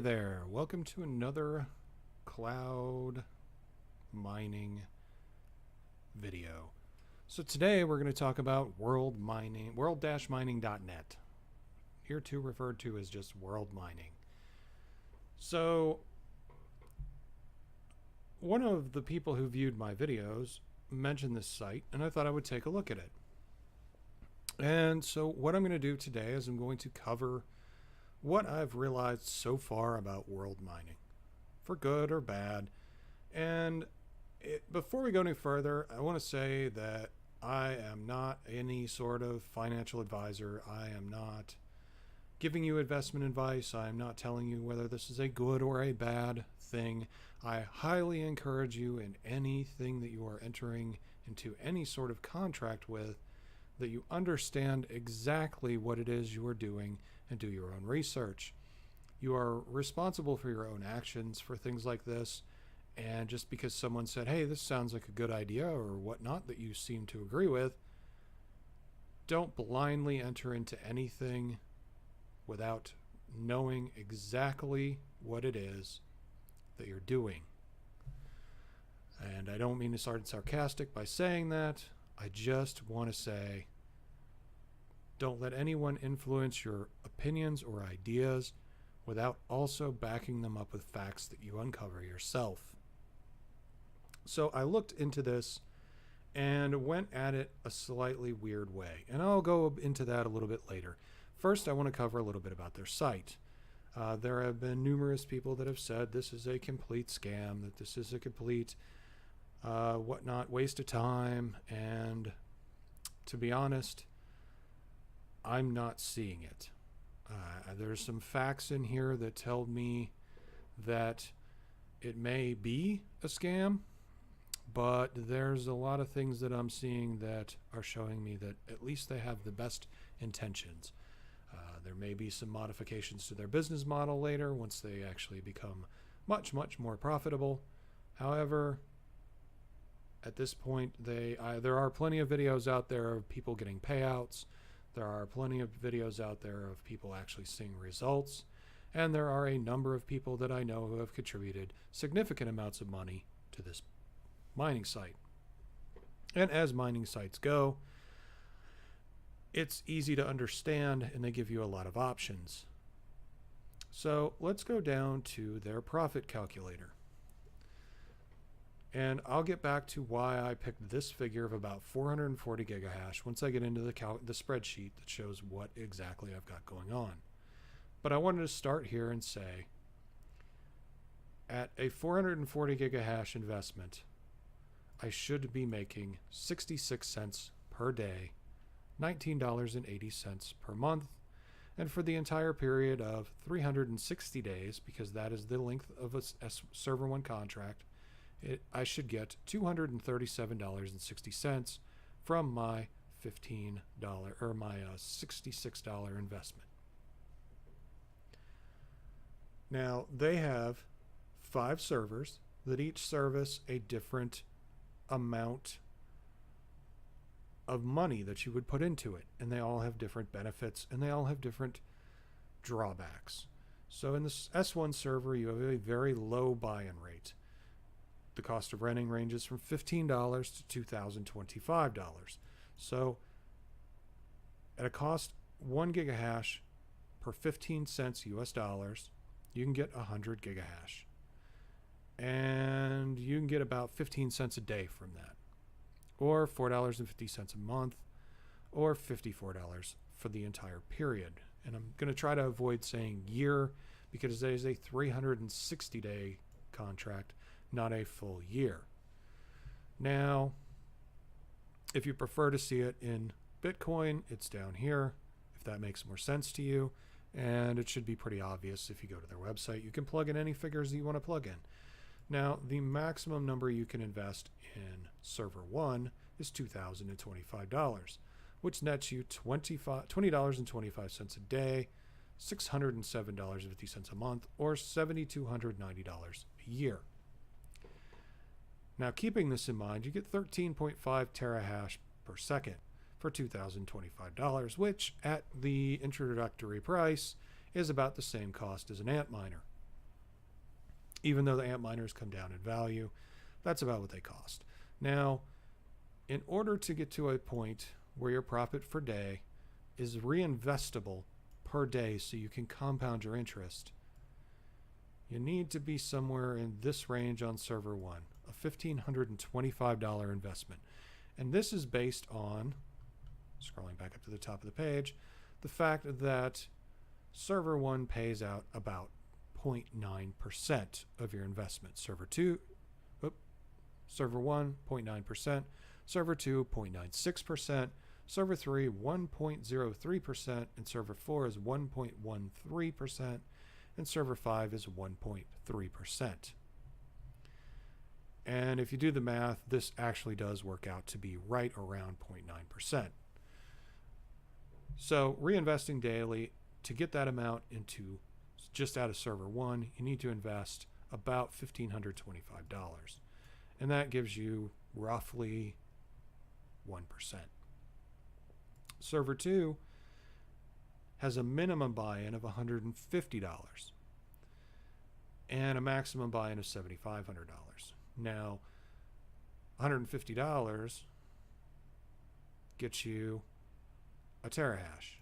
there, welcome to another cloud mining video. So today we're going to talk about world-mining.net, hereto referred to as just world mining. So one of the people who viewed my videos mentioned this site, and I thought I would take a look at it. And so what I'm going to do today is I'm going to cover what I've realized so far about world mining, for good or bad. And before we go any further, I want to say that I am not any sort of financial advisor. I am not giving you investment advice. I am not telling you whether this is a good or a bad thing. I highly encourage you in anything that you are entering into any sort of contract with, that you understand exactly what it is you are doing and do your own research. You are responsible for your own actions for things like this. And just because someone said, hey, this sounds like a good idea or whatnot that you seem to agree with, don't blindly enter into anything without knowing exactly what it is that you're doing. And I don't mean to sound sarcastic by saying that. I just want to say, don't let anyone influence your opinions or ideas without also backing them up with facts that you uncover yourself. So I looked into this and went at it a slightly weird way, and I'll go into that a little bit later. First, I want to cover a little bit about their site. There have been numerous people that have said this is a complete scam, that this is a complete waste of time, and to be honest, I'm not seeing it. There's some facts in here that tell me that it may be a scam, but there's a lot of things that I'm seeing that are showing me that at least they have the best intentions. There may be some modifications to their business model later once they actually become much more profitable. However, at this point, there are plenty of videos out there of people getting payouts. There are plenty of videos out there of people actually seeing results. And there are a number of people that I know who have contributed significant amounts of money to this mining site. And as mining sites go, it's easy to understand and they give you a lot of options. So let's go down to their profit calculator. And I'll get back to why I picked this figure of about 440 gigahash once I get into the spreadsheet that shows what exactly I've got going on. But I wanted to start here and say, at a 440 gigahash investment, I should be making 66 cents per day, $19.80 per month, and for the entire period of 360 days, because that is the length of a server one contract, I should get $237.60 from my $15 or my $66 investment. Now, they have 5 servers that each service a different amount of money that you would put into it, and they all have different benefits and they all have different drawbacks. So in this S1 server, you have a very low buy-in rate. The cost of renting ranges from $15 to $2,025. So at a cost 1 gigahash per 15 cents US dollars, you can get 100 gigahash. And you can get about 15 cents a day from that, or $4.50 a month, or $54 for the entire period. And I'm going to try to avoid saying year because it is a 360-day contract, not a full year. Now, if you prefer to see it in Bitcoin, it's down here, if that makes more sense to you. And it should be pretty obvious if you go to their website. You can plug in any figures that you want to plug in. Now, the maximum number you can invest in server 1 is $2,025, which nets you $20.25 a day, $607.50 a month, or $7,290 a year. Now, keeping this in mind, you get 13.5 terahash per second for $2,025, which at the introductory price is about the same cost as an Antminer. even though the Antminers come down in value. That's about what they cost. Now, in order to get to a point where your profit per day is reinvestable per day so you can compound your interest, you need to be somewhere in this range on server 1, a $1,525 investment. And this is based on, scrolling back up to the top of the page, the fact that server 1 pays out about 0.9% of your investment. Server 1, 0.9%, server 2, 0.96%, server 3, 1.03%, and server 4 is 1.13%, and server 5 is 1.3%. And if you do the math, this actually does work out to be right around 0.9%. So reinvesting daily, to get that amount into just out of server 1, you need to invest about $1,525. And that gives you roughly 1%. Server 2 has a minimum buy-in of $150 and a maximum buy-in of $7,500. Now, $150 gets you a terahash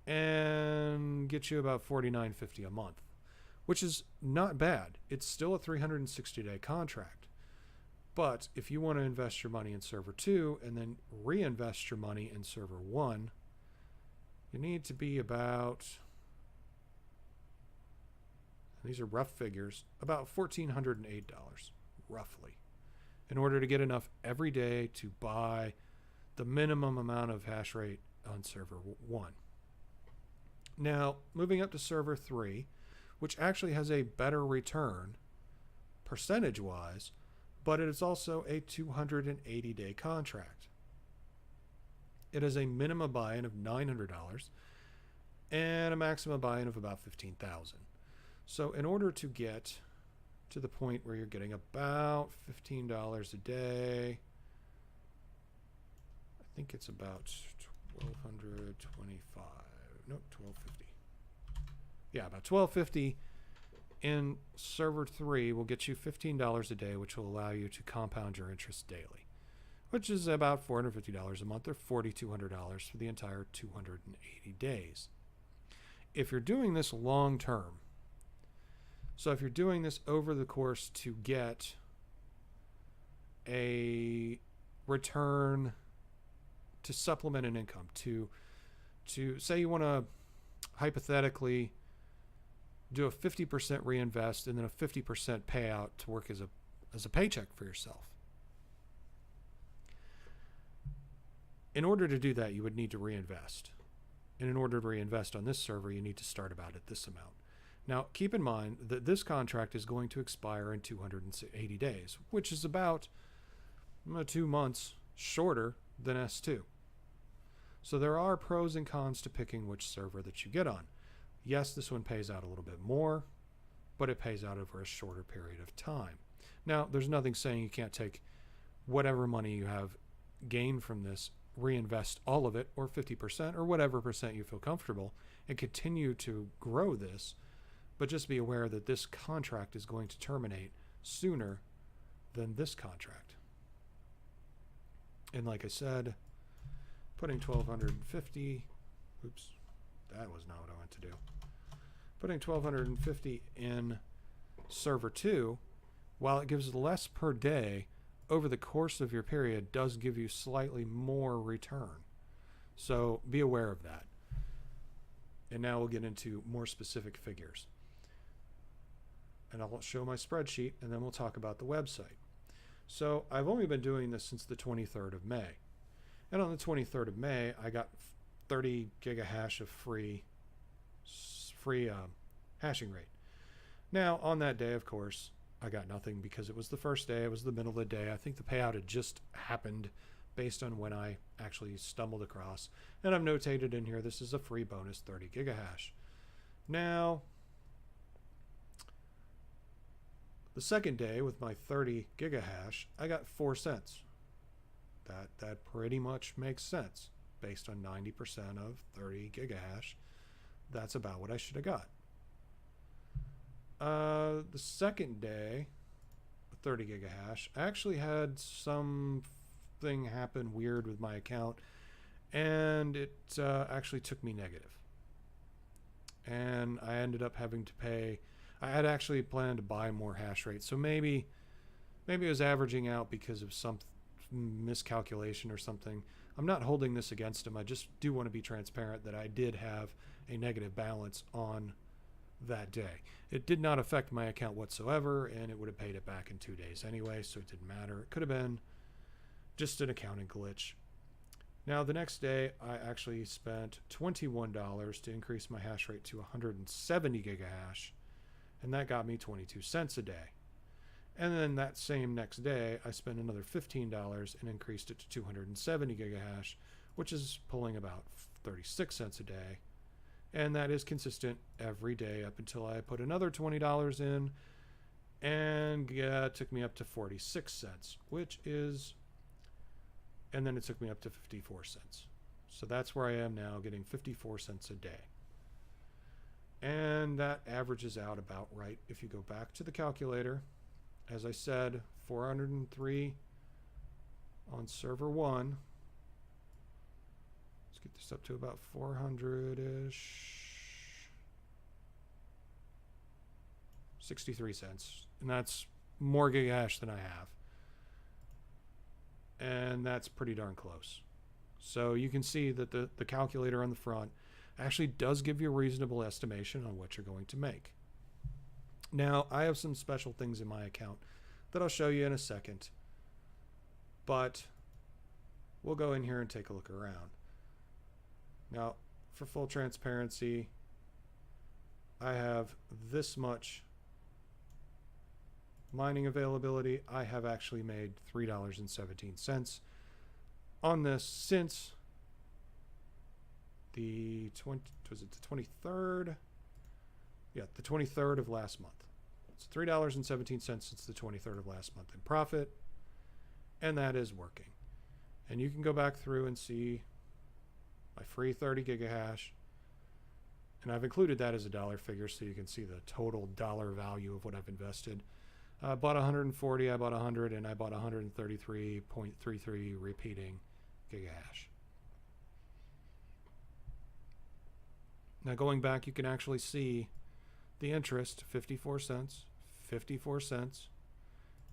and gets you about $49.50 a month, which is not bad. It's still a 360-day contract. But if you want to invest your money in server 2 and then reinvest your money in server 1, you need to be about, these are rough figures, about $1,408 roughly, in order to get enough every day to buy the minimum amount of hash rate on server 1. Now, moving up to server 3, which actually has a better return percentage-wise, but it is also a 280-day contract. It has a minimum buy-in of $900 and a maximum buy-in of about $15,000. So in order to get to the point where you're getting about $15 a day, I think it's about $1,225. Nope, $1,250. Yeah, about $1,250 in server 3 will get you $15 a day, which will allow you to compound your interest daily, which is about $450 a month or $4,200 for the entire 280 days. If you're doing this long term, so if you're doing this over the course to get a return to supplement an income, to say you want to hypothetically do a 50% reinvest and then a 50% payout to work as a paycheck for yourself. In order to do that, you would need to reinvest. And in order to reinvest on this server, you need to start about at this amount. Now, keep in mind that this contract is going to expire in 280 days, which is about 2 months shorter than S2. So there are pros and cons to picking which server that you get on. Yes, this one pays out a little bit more, but it pays out over a shorter period of time. Now, there's nothing saying you can't take whatever money you have gained from this, reinvest all of it, or 50%, or whatever percent you feel comfortable, and continue to grow this. But just be aware that this contract is going to terminate sooner than this contract. And like I said, putting 1,250, oops, that was not what I meant to do. Putting 1,250 in server 2, while it gives less per day, over the course of your period does give you slightly more return. So be aware of that. And now we'll get into more specific figures. And I'll show my spreadsheet and then we'll talk about the website. So I've only been doing this since the 23rd of May. And on the 23rd of May, I got 30 gigahash of free hashing rate. Now, on that day, of course, I got nothing because it was the first day. It was the middle of the day. I think the payout had just happened based on when I actually stumbled across. And I've notated in here, this is a free bonus 30 gigahash. Now, the second day with my 30 gigahash, I got 4 cents. That pretty much makes sense. Based on 90% of 30 gigahash, that's about what I should have got. The second day, 30 gig of hash, I actually had something happen weird with my account, and it actually took me negative. And I ended up having to pay. I had actually planned to buy more hash rate, so maybe it was averaging out because of some miscalculation or something. I'm not holding this against him. I just do want to be transparent that I did have a negative balance on that day. It did not affect my account whatsoever, and it would have paid it back in 2 days anyway, so it didn't matter. It could have been just an accounting glitch. Now, the next day, I actually spent $21 to increase my hash rate to 170 gigahash, and that got me 22 cents a day. And then that same next day, I spent another $15 and increased it to 270 gigahash, which is pulling about 36 cents a day. And that is consistent every day up until I put another $20 in, and it took me up to 46 cents, which is, and then it took me up to 54 cents. So that's where I am now, getting 54 cents a day. And that averages out about right. If you go back to the calculator, as I said, 403 on server 1. Let's get this up to about 400-ish. 63 cents. And that's more gigahash than I have. And that's pretty darn close. So you can see that the calculator on the front actually does give you a reasonable estimation on what you're going to make. Now, I have some special things in my account that I'll show you in a second, but we'll go in here and take a look around. Now, for full transparency, I have this much mining availability. I have actually made $3.17 on this since the 23rd? Yeah, the 23rd of last month. It's $3.17 since the 23rd of last month in profit, and that is working. And you can go back through and see my free 30 gigahash, and I've included that as a dollar figure so you can see the total dollar value of what I've invested. I bought 140, I bought 100, and I bought 133.33 repeating gigahash. Now going back, you can actually see the interest, 54 cents, 54 cents,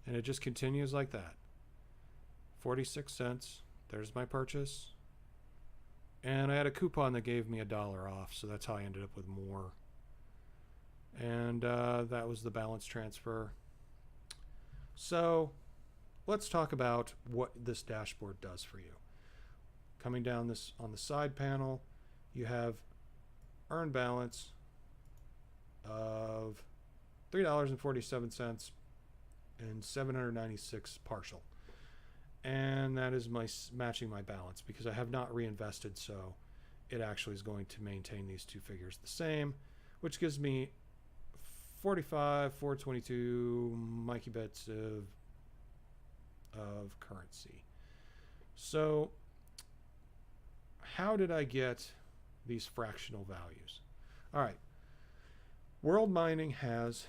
and it just continues like that. 46 cents, there's my purchase. And I had a coupon that gave me $1 off, so that's how I ended up with more. And that was the balance transfer. So let's talk about what this dashboard does for you. Coming down this on the side panel, you have earned balance of $3.47 and 796 partial. And that is matching my balance because I have not reinvested, so it actually is going to maintain these two figures the same, which gives me 422 Mikey bits of currency. So how did I get these fractional values? All right. World Mining has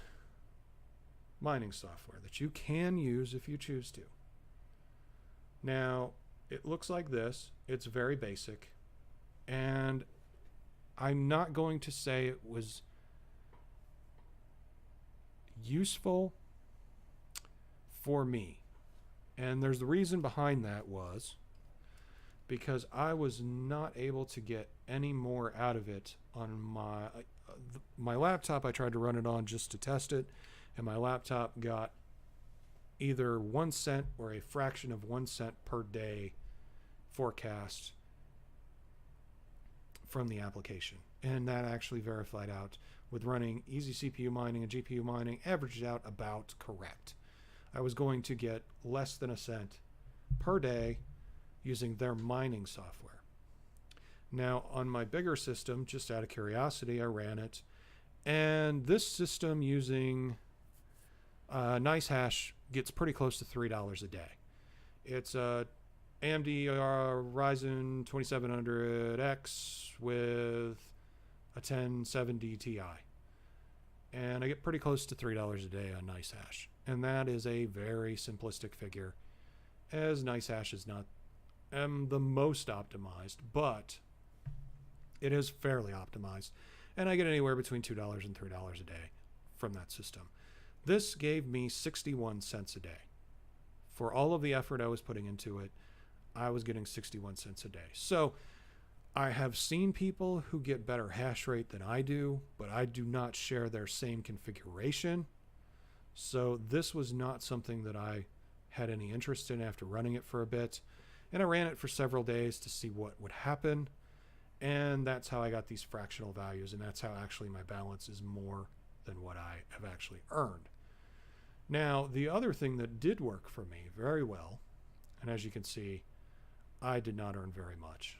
mining software that you can use if you choose to. Now, it looks like this. It's very basic. And I'm not going to say it was useful for me. And there's the reason behind that was because I was not able to get any more out of it on my laptop. I tried to run it on just to test it, and my laptop got either 1 cent or a fraction of 1 cent per day forecast from the application. And that actually verified out with running easy CPU mining and GPU mining, averaged out about correct. I was going to get less than 1 cent per day using their mining software. Now, on my bigger system, just out of curiosity, I ran it. And this system using nice hash gets pretty close to $3 a day. It's a AMD Ryzen 2700X with a 1070 Ti. and I get pretty close to $3 a day on NiceHash. And that is a very simplistic figure, as NiceHash is not the most optimized, but it is fairly optimized. And I get anywhere between $2 and $3 a day from that system. This gave me 61 cents a day. For all of the effort I was putting into it, I was getting 61 cents a day. So I have seen people who get better hash rate than I do, but I do not share their same configuration. So this was not something that I had any interest in after running it for a bit. And I ran it for several days to see what would happen. And that's how I got these fractional values. And that's how actually my balance is more than what I have actually earned. Now, the other thing that did work for me very well, and as you can see, I did not earn very much.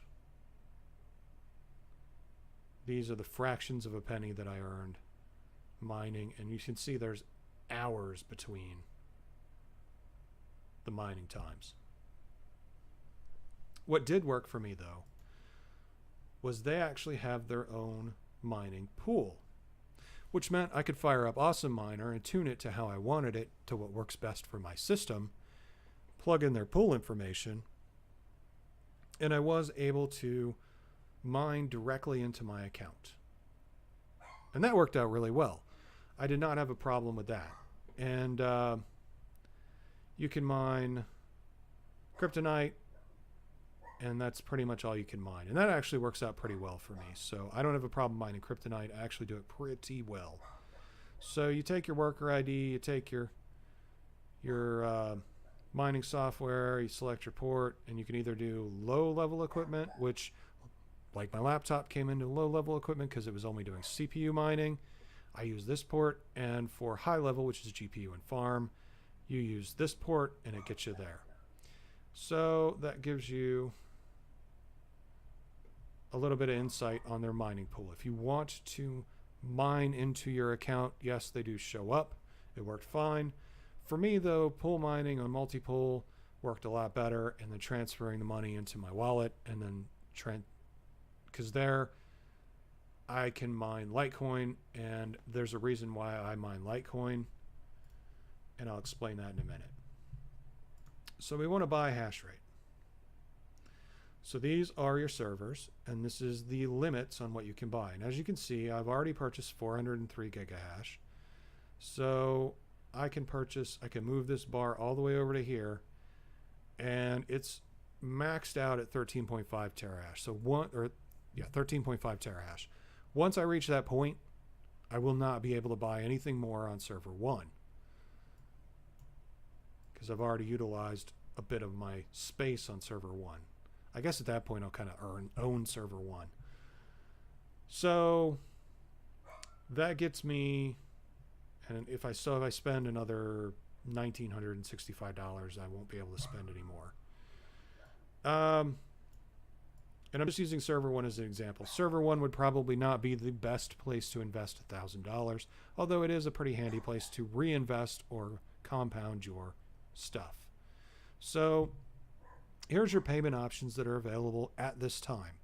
These are the fractions of a penny that I earned mining, and you can see there's hours between the mining times. What did work for me, though, was they actually have their own mining pool, which meant I could fire up Awesome Miner and tune it to how I wanted it, to what works best for my system, plug in their pool information, and I was able to mine directly into my account. And that worked out really well. I did not have a problem with that. And you can mine kryptonite, and that's pretty much all you can mine. And that actually works out pretty well for me. So I don't have a problem mining kryptonite. I actually do it pretty well. So you take your worker ID, you take your mining software, you select your port, and you can either do low-level equipment, which, like my laptop, came into low-level equipment because it was only doing CPU mining. I use this port, and for high-level, which is GPU and farm, you use this port, and it gets you there. So that gives you a little bit of insight on their mining pool. If you want to mine into your account, yes, they do show up. It worked fine. For me, though, pool mining on multi-pool worked a lot better, and then transferring the money into my wallet, and then because there I can mine Litecoin, and there's a reason why I mine Litecoin, and I'll explain that in a minute. So we want to buy hash rate. So these are your servers, and this is the limits on what you can buy. And as you can see, I've already purchased 403 gigahash. So I can move this bar all the way over to here, and it's maxed out at 13.5 terahash. So 13.5 terahash. Once I reach that point, I will not be able to buy anything more on server 1, because I've already utilized a bit of my space on server 1. I guess at that point I'll kind of own server 1. So that gets me, and if I spend another $1,965, I won't be able to spend any more. And I'm just using server 1 as an example. Server 1 would probably not be the best place to invest $1,000, although it is a pretty handy place to reinvest or compound your stuff. So here's your payment options that are available at this time.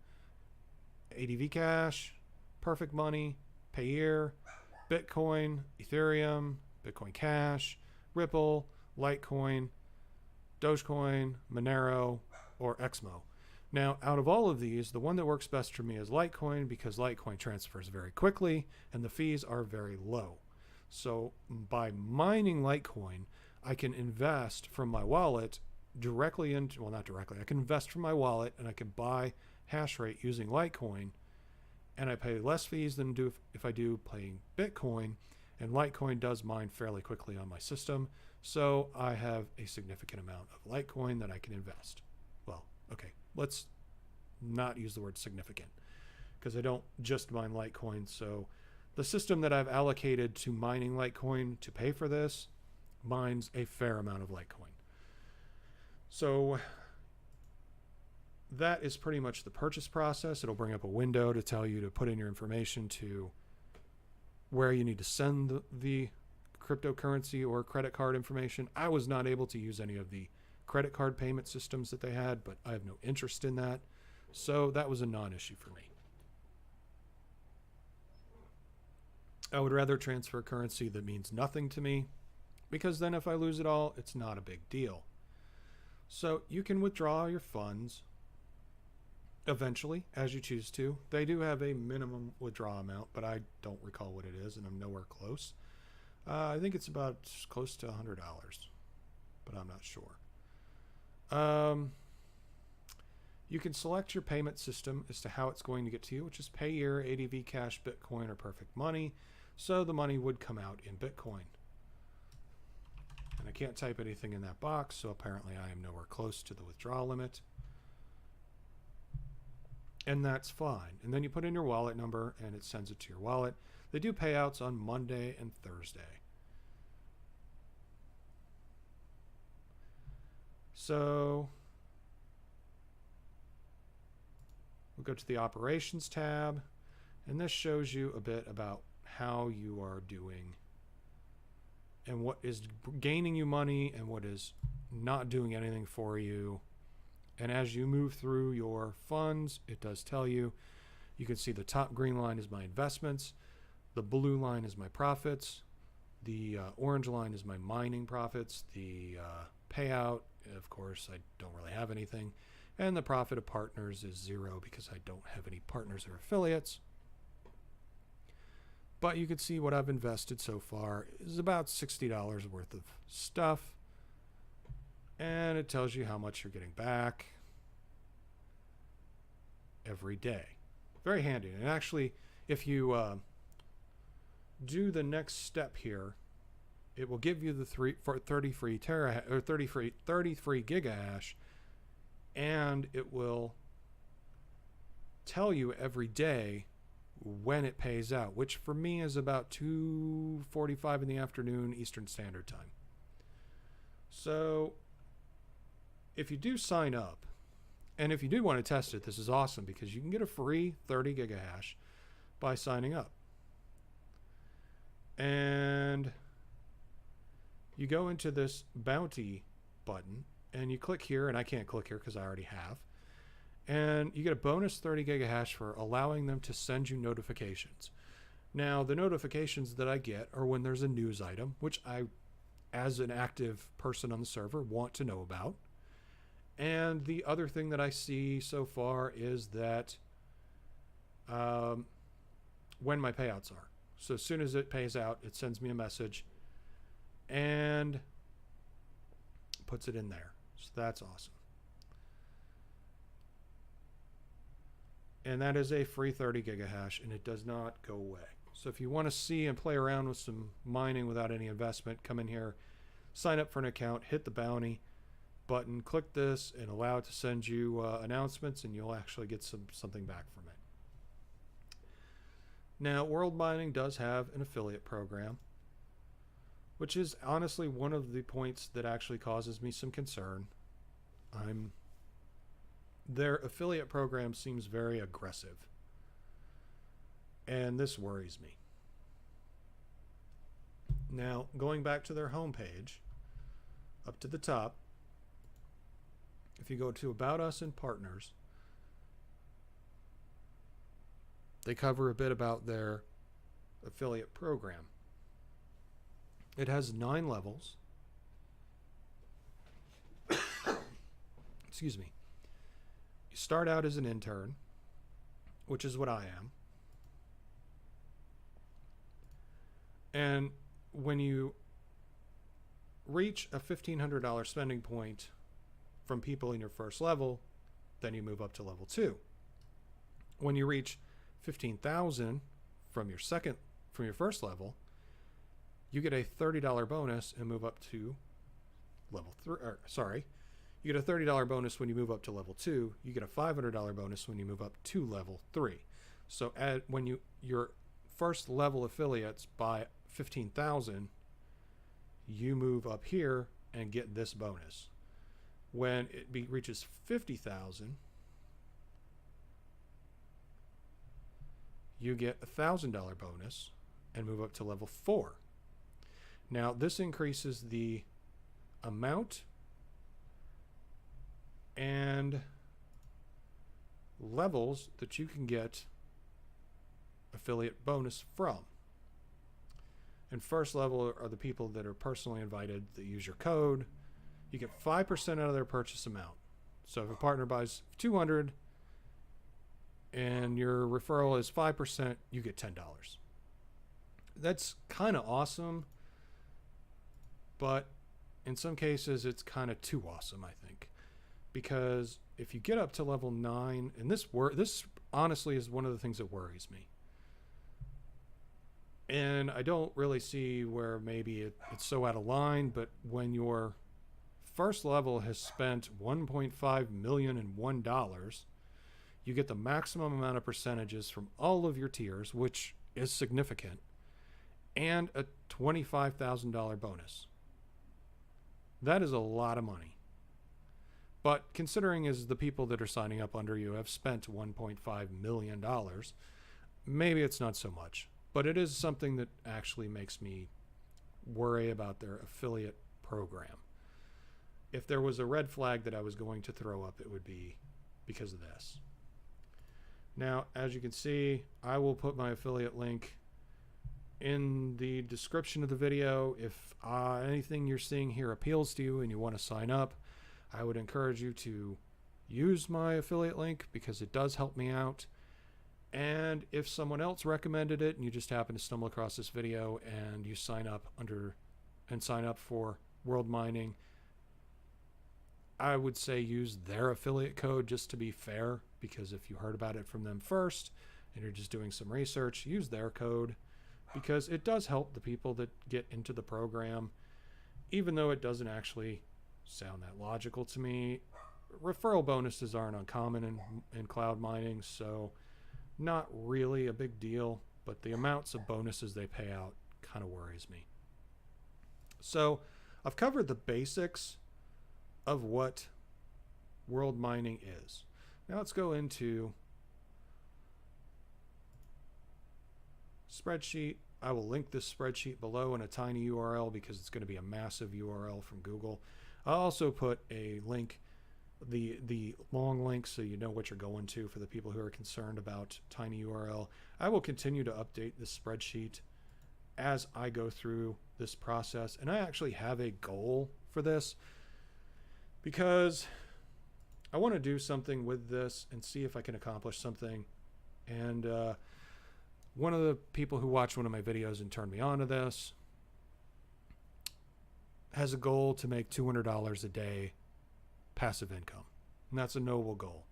ADV Cash, Perfect Money, Payeer, Bitcoin, Ethereum, Bitcoin Cash, Ripple, Litecoin, Dogecoin, Monero, or Exmo. Now, out of all of these, the one that works best for me is Litecoin, because Litecoin transfers very quickly and the fees are very low. So by mining Litecoin, I can invest from my wallet directly into, well, not directly, I can invest from my wallet and I can buy hash rate using Litecoin, and I pay less fees than if I do paying Bitcoin, and Litecoin does mine fairly quickly on my system. So I have a significant amount of Litecoin that I can invest. Well, okay, let's not use the word significant, because I don't just mine Litecoin. So the system that I've allocated to mining Litecoin to pay for this mines a fair amount of Litecoin. So that is pretty much the purchase process. It'll bring up a window to tell you to put in your information to where you need to send the cryptocurrency or credit card information. I was not able to use any of the credit card payment systems that they had, but I have no interest in that. So that was a non-issue for me. I would rather transfer currency that means nothing to me, because then if I lose it all, it's not a big deal. So you can withdraw your funds eventually as you choose to. They do have a minimum withdrawal amount, but I don't recall what it is, and I'm nowhere close. I think it's about close to $100, but I'm not sure. You can select your payment system as to how it's going to get to you, which is Payeer, ADV Cash, Bitcoin, or Perfect Money. So the money would come out in Bitcoin. And I can't type anything in that box, so apparently I am nowhere close to the withdrawal limit. And that's fine. And then you put in your wallet number and it sends it to your wallet. They do payouts on Monday and Thursday. So we'll go to the operations tab, and this shows you a bit about how you are doing and what is gaining you money and what is not doing anything for you. And as you move through your funds, it does tell you. You can see the top green line is my investments. The blue line is my profits. The orange line is my mining profits. The payout, of course, I don't really have anything. And the profit of partners is 0 because I don't have any partners or affiliates. But you can see what I've invested so far is about $60 worth of stuff. And it tells you how much you're getting back every day. Very handy. And actually, if you do the next step here, it will give you the 30 free gigahash, and it will tell you every day when it pays out, which for me is about 2:45 in the afternoon Eastern Standard Time. So if you do sign up, and if you do want to test it, this is awesome because you can get a free 30 gigahash by signing up. And you go into this bounty button and you click here, and I can't click here because I already have. And you get a bonus 30 gigahash for allowing them to send you notifications. Now, the notifications that I get are when there's a news item, which I, as an active person on the server, want to know about. And the other thing that I see so far is that when my payouts are. So as soon as it pays out, it sends me a message and puts it in there. So that's awesome. And that is a free 30 gigahash, and it does not go away. So if you want to see and play around with some mining without any investment, come in here, sign up for an account, hit the bounty button, click this, and allow it to send you announcements, and you'll actually get something back from it. Now, World Mining does have an affiliate program, which is honestly one of the points that actually causes me some concern. Their affiliate program seems very aggressive, and this worries me. Now, going back to their homepage, up to the top, if you go to About Us and Partners, they cover a bit about their affiliate program. It has 9 levels. Excuse me. You start out as an intern, which is what I am. And when you reach a $1,500 spending point from people in your first level, then you move up to level 2. When you reach 15,000 from your first level, you get a $30 bonus and move up to level 3. You get a $30 bonus when you move up to level 2. You get a $500 bonus when you move up to level 3. So when your first level affiliates by 15,000, you move up here and get this bonus. When it reaches 50,000, you get a $1,000 bonus and move up to level 4. Now, this increases the amount and levels that you can get affiliate bonus from. And first level are the people that are personally invited that use your code. You get 5% out of their purchase amount. So if a partner buys 200 and your referral is 5%, you get $10. That's kind of awesome, but in some cases it's kind of too awesome, I think, because if you get up to level 9, and this honestly is one of the things that worries me, and I don't really see where maybe it's so out of line, but when your first level has spent $1.5 million in $1, you get the maximum amount of percentages from all of your tiers, which is significant, and a $25,000 bonus. That is a lot of money. But considering as the people that are signing up under you have spent $1.5 million, maybe it's not so much. But it is something that actually makes me worry about their affiliate program. If there was a red flag that I was going to throw up, it would be because of this. Now, as you can see, I will put my affiliate link in the description of the video. If anything you're seeing here appeals to you and you want to sign up, I would encourage you to use my affiliate link because it does help me out. And if someone else recommended it and you just happen to stumble across this video and you sign up for World Mining, I would say use their affiliate code just to be fair, because if you heard about it from them first and you're just doing some research, use their code, because it does help the people that get into the program, even though it doesn't actually sound that logical to me. Referral bonuses aren't uncommon in cloud mining, so not really a big deal, but the amounts of bonuses they pay out kind of worries me. So I've covered the basics of what world mining is. Now let's go into spreadsheet. I will link this spreadsheet below in a tiny URL because it's going to be a massive URL from Google. I'll also put a link, the long link, so you know what you're going to for the people who are concerned about tiny URL. I will continue to update this spreadsheet as I go through this process, and I actually have a goal for this because I want to do something with this and see if I can accomplish something. And one of the people who watched one of my videos and turned me on to this has a goal to make $200 a day passive income. And that's a noble goal.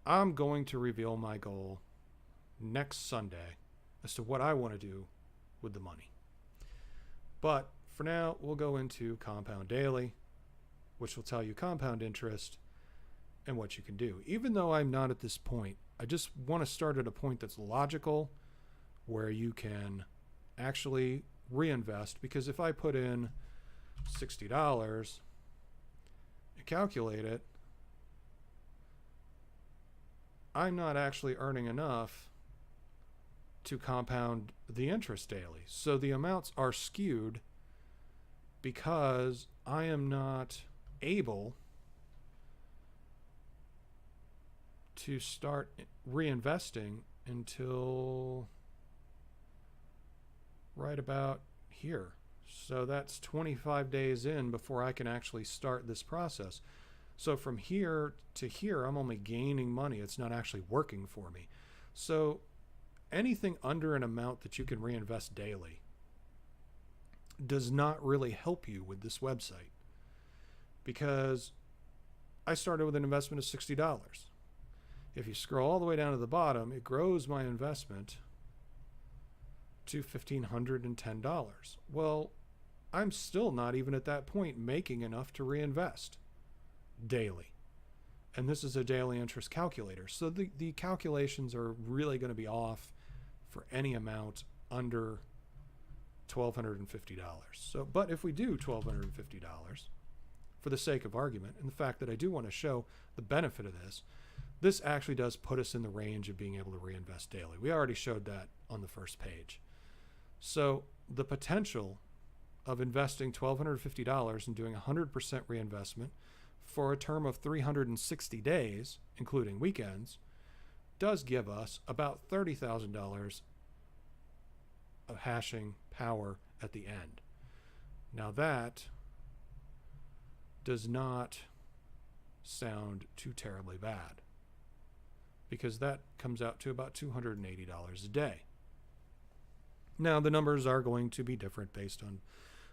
I'm going to reveal my goal next Sunday as to what I want to do with the money. But for now, we'll go into Compound Daily, which will tell you compound interest and what you can do. Even though I'm not at this point, I just want to start at a point that's logical where you can actually reinvest, because if I put in $60 and calculate it, I'm not actually earning enough to compound the interest daily. So the amounts are skewed because I am not able to start reinvesting until right about here. So that's 25 days in before I can actually start this process. So from here to here, I'm only gaining money. It's not actually working for me. So anything under an amount that you can reinvest daily does not really help you with this website, because I started with an investment of $60. If you scroll all the way down to the bottom, it grows my investment to $1,510. Well, I'm still not even at that point making enough to reinvest daily. And this is a daily interest calculator. So the calculations are really going to be off for any amount under $1,250. So, but if we do $1,250, for the sake of argument, and the fact that I do want to show the benefit of this, this actually does put us in the range of being able to reinvest daily. We already showed that on the first page. So the potential of investing $1,250 and doing 100% reinvestment for a term of 360 days, including weekends, does give us about $30,000 of hashing power at the end. Now that does not sound too terribly bad, because that comes out to about $280 a day. Now, the numbers are going to be different based on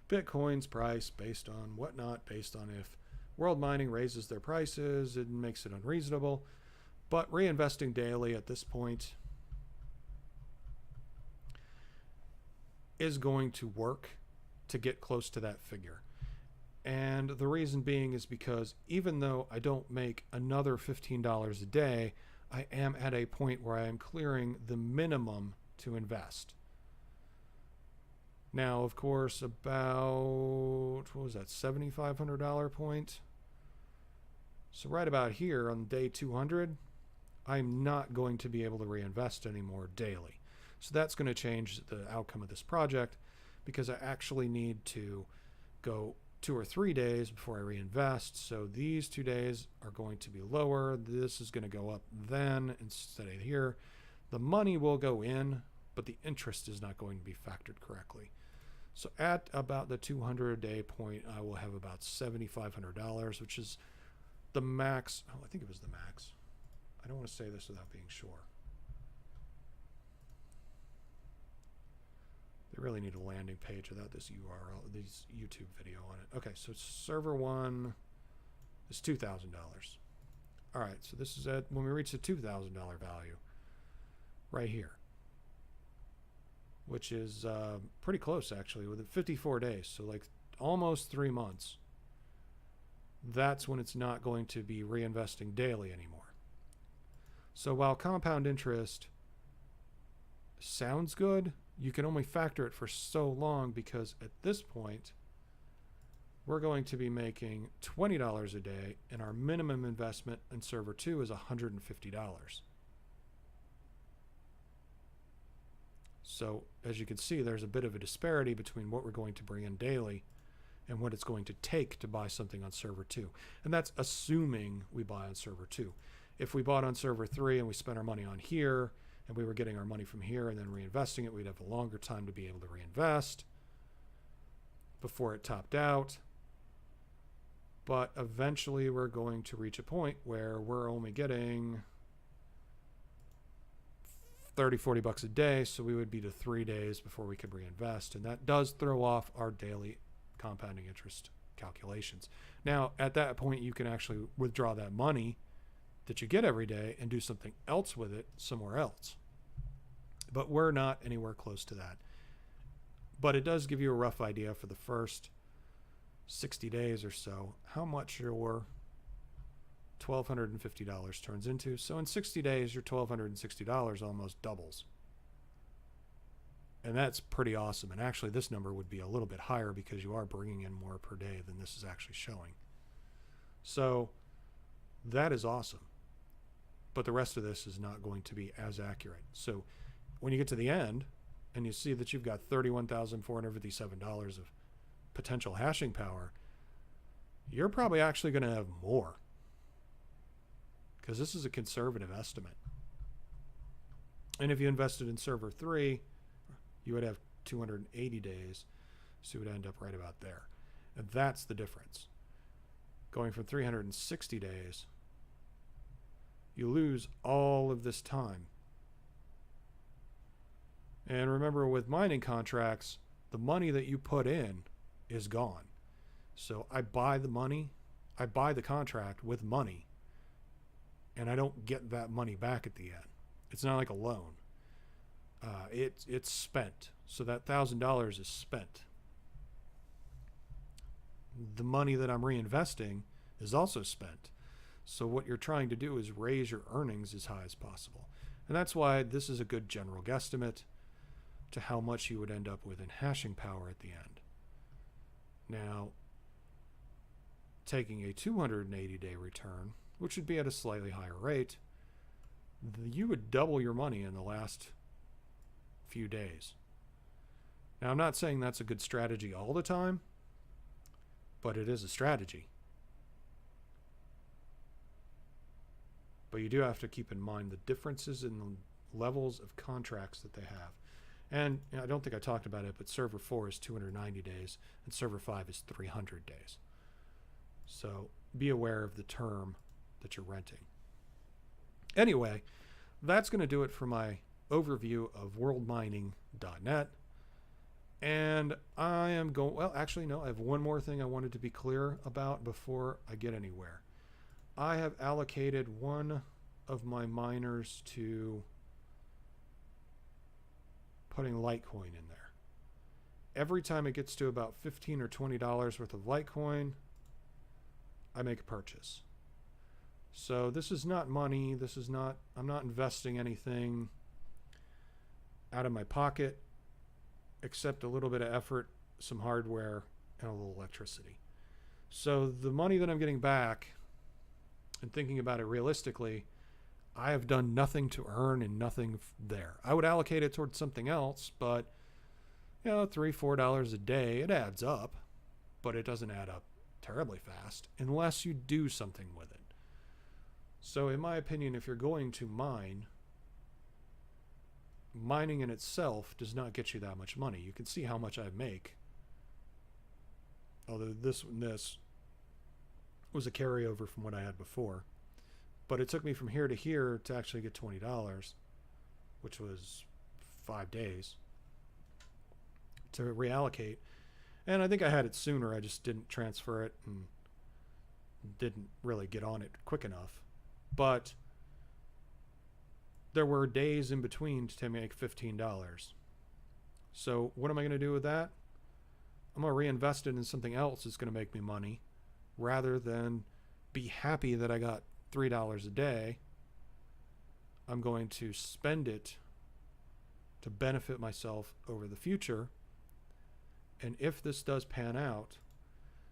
Bitcoin's price, based on whatnot, based on if World Mining raises their prices and makes it unreasonable. But reinvesting daily at this point is going to work to get close to that figure. And the reason being is because even though I don't make another $15 a day, I am at a point where I am clearing the minimum to invest. Now, of course, about, what was that, $7,500 point? So right about here on day 200, I'm not going to be able to reinvest anymore daily. So that's going to change the outcome of this project, because I actually need to go 2 or 3 days before I reinvest. So these 2 days are going to be lower. This is going to go up then instead of here. The money will go in, but the interest is not going to be factored correctly. So at about the 200-day point, I will have about $7,500, which is the max. Oh, I think it was the max. I don't want to say this without being sure. They really need a landing page without this URL, this YouTube video on it. Okay, so server 1 is $2,000. All right, so this is at when we reach the $2,000 value right here, which is pretty close actually, with 54 days, so like almost 3 months. That's when it's not going to be reinvesting daily anymore. So while compound interest sounds good, you can only factor it for so long, because at this point we're going to be making $20 a day, and our minimum investment in server 2 is $150. So as you can see, there's a bit of a disparity between what we're going to bring in daily and what it's going to take to buy something on server 2. And that's assuming we buy on server 2. If we bought on server 3 and we spent our money on here, and we were getting our money from here and then reinvesting it, we'd have a longer time to be able to reinvest before it topped out. But eventually we're going to reach a point where we're only getting 30, 40 bucks a day, so we would be to 3 days before we could reinvest, and that does throw off our daily compounding interest calculations. Now, at that point, you can actually withdraw that money that you get every day and do something else with it somewhere else. But we're not anywhere close to that. But it does give you a rough idea for the first 60 days or so how much your $1,250 turns into. So in 60 days, your $1,260 almost doubles. And that's pretty awesome. And actually, this number would be a little bit higher because you are bringing in more per day than this is actually showing. So that is awesome. But the rest of this is not going to be as accurate. So when you get to the end and you see that you've got $31,457 of potential hashing power, you're probably actually going to have more, because this is a conservative estimate. And if you invested in server 3, you would have 280 days, so you would end up right about there. And that's the difference. Going from 360 days, you lose all of this time. And remember, with mining contracts, the money that you put in is gone. So I buy the money, I buy the contract with money, and I don't get that money back at the end. It's not like a loan. It's spent. So that $1,000 is spent. The money that I'm reinvesting is also spent. So what you're trying to do is raise your earnings as high as possible. And that's why this is a good general guesstimate to how much you would end up with in hashing power at the end. Now, taking a 280-day return, which would be at a slightly higher rate, you would double your money in the last few days. Now, I'm not saying that's a good strategy all the time, but it is a strategy. But you do have to keep in mind the differences in the levels of contracts that they have. And I don't think I talked about it, but server 4 is 290 days and server 5 is 300 days. So be aware of the term that you're renting. Anyway, that's going to do it for my overview of worldmining.net. And I am going, well, actually, no, I have one more thing I wanted to be clear about before I get anywhere. I have allocated one of my miners to putting Litecoin in there. Every time it gets to about $15 or $20 worth of Litecoin, I make a purchase. So this is not money. This is not, I'm not investing anything out of my pocket except a little bit of effort, some hardware, and a little electricity. So the money that I'm getting back, and thinking about it realistically, I have done nothing to earn and nothing there. I would allocate it towards something else, but you know, $3, $4 a day, it adds up, but it doesn't add up terribly fast unless you do something with it. So in my opinion, if you're going to mine, mining in itself does not get you that much money. You can see how much I make. Although this was a carryover from what I had before. But it took me from here to here to actually get $20, which was 5 days, to reallocate. And I think I had it sooner. I just didn't transfer it and didn't really get on it quick enough. But there were days in between to make $15. So what am I going to do with that? I'm going to reinvest it in something else that's going to make me money rather than be happy that I got $3 a day. I'm going to spend it to benefit myself over the future. And if this does pan out,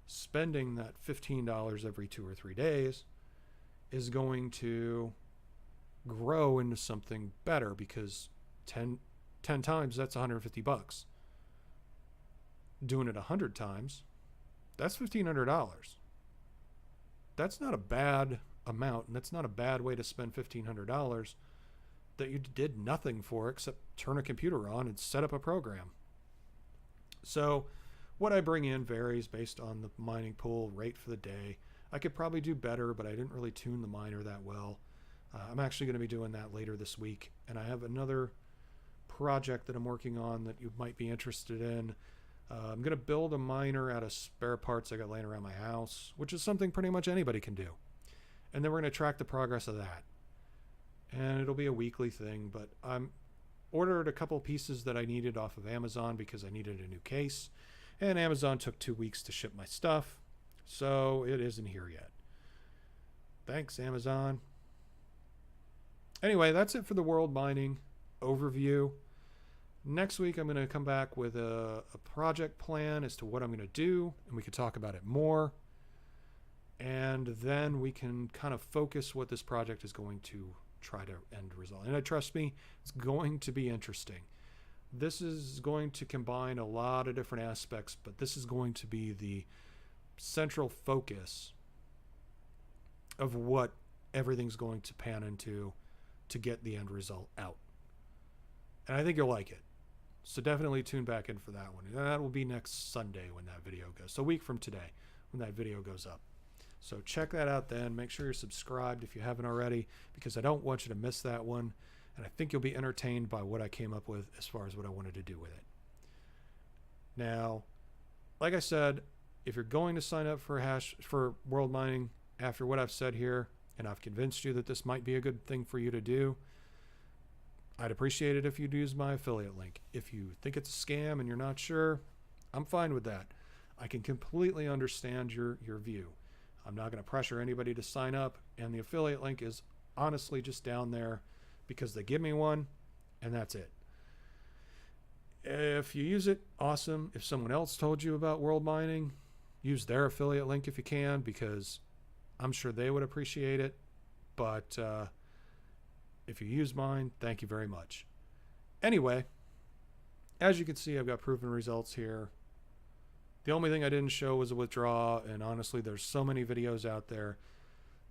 spending that $15 every 2 or 3 days is going to grow into something better, because 10 times, that's $150. Doing it 100 times, that's $1,500. That's not a bad amount, and that's not a bad way to spend $1,500 that you did nothing for except turn a computer on and set up a program. So what I bring in varies based on the mining pool rate for the day. I could probably do better, but I didn't really tune the miner that well. I'm actually going to be doing that later this week, and I have another project that I'm working on that you might be interested in. I'm going to build a miner out of spare parts I got laying around my house, which is something pretty much anybody can do. And then we're going to track the progress of that. And it'll be a weekly thing, but I'm ordered a couple pieces that I needed off of Amazon because I needed a new case. And Amazon took 2 weeks to ship my stuff, so it isn't here yet. Thanks, Amazon. Anyway, that's it for the world mining overview. Next week, I'm going to come back with a project plan as to what I'm going to do, and we can talk about it more. And then we can kind of focus what this project is going to try to end result. And trust me, it's going to be interesting. This is going to combine a lot of different aspects, but this is going to be the central focus of what everything's going to pan into to get the end result out. And I think you'll like it. So definitely tune back in for that one. And that will be next Sunday when that video goes. So a week from today when that video goes up. So check that out then. Make sure you're subscribed if you haven't already, because I don't want you to miss that one. And I think you'll be entertained by what I came up with as far as what I wanted to do with it. Now, like I said, if you're going to sign up for world mining after what I've said here, and I've convinced you that this might be a good thing for you to do, I'd appreciate it if you'd use my affiliate link. If you think it's a scam and you're not sure, I'm fine with that. I can completely understand your view. I'm not going to pressure anybody to sign up, and the affiliate link is honestly just down there because they give me one, and that's it. If you use it, awesome. If someone else told you about world mining, use their affiliate link if you can, because I'm sure they would appreciate it. But if you use mine, thank you very much. Anyway, as you can see, I've got proven results here. The only thing I didn't show was a withdrawal, and honestly, there's so many videos out there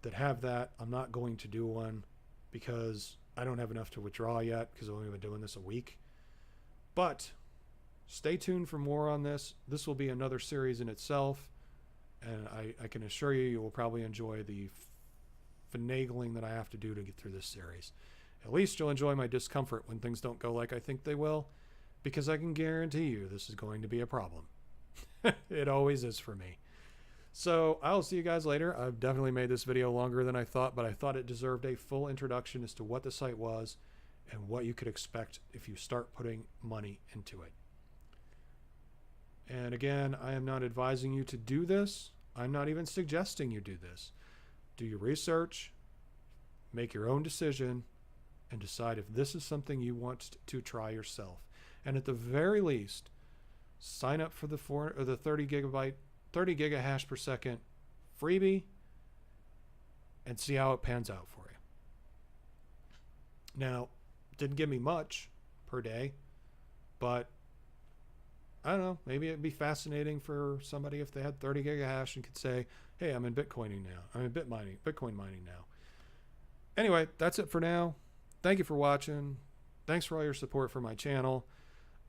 that have that. I'm not going to do one because I don't have enough to withdraw yet, because I've only been doing this a week. But stay tuned for more on this. This will be another series in itself. And I can assure you, you will probably enjoy the finagling that I have to do to get through this series. At least you'll enjoy my discomfort when things don't go like I think they will, because I can guarantee you this is going to be a problem. It always is for me. So I'll see you guys later. I've definitely made this video longer than I thought, but I thought it deserved a full introduction as to what the site was and what you could expect if you start putting money into it. And again, I am not advising you to do this. I'm not even suggesting you do this. Do your research, make your own decision, and decide if this is something you want to try yourself. And at the very least, sign up for the 30 giga hash per second freebie and see how it pans out for you. Now, didn't give me much per day, but I don't know, maybe it'd be fascinating for somebody if they had 30 giga hash and could say, hey, I'm in Bitcoin mining now. Anyway, that's it for now. Thank you for watching. Thanks for all your support for my channel.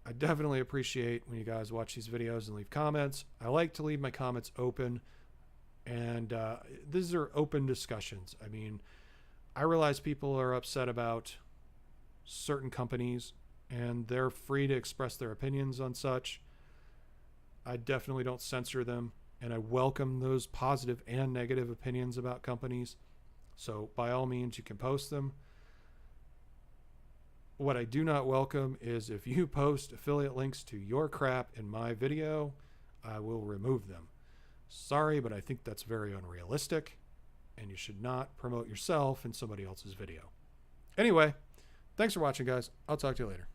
I definitely appreciate when you guys watch these videos and leave comments. I like to leave my comments open, and these are open discussions. I mean, I realize people are upset about certain companies, and they're free to express their opinions on such. I definitely don't censor them, and I welcome those positive and negative opinions about companies. So by all means, you can post them. What I do not welcome is if you post affiliate links to your crap in my video, I will remove them. Sorry, but I think that's very unrealistic, and you should not promote yourself in somebody else's video. Anyway, thanks for watching, guys. I'll talk to you later.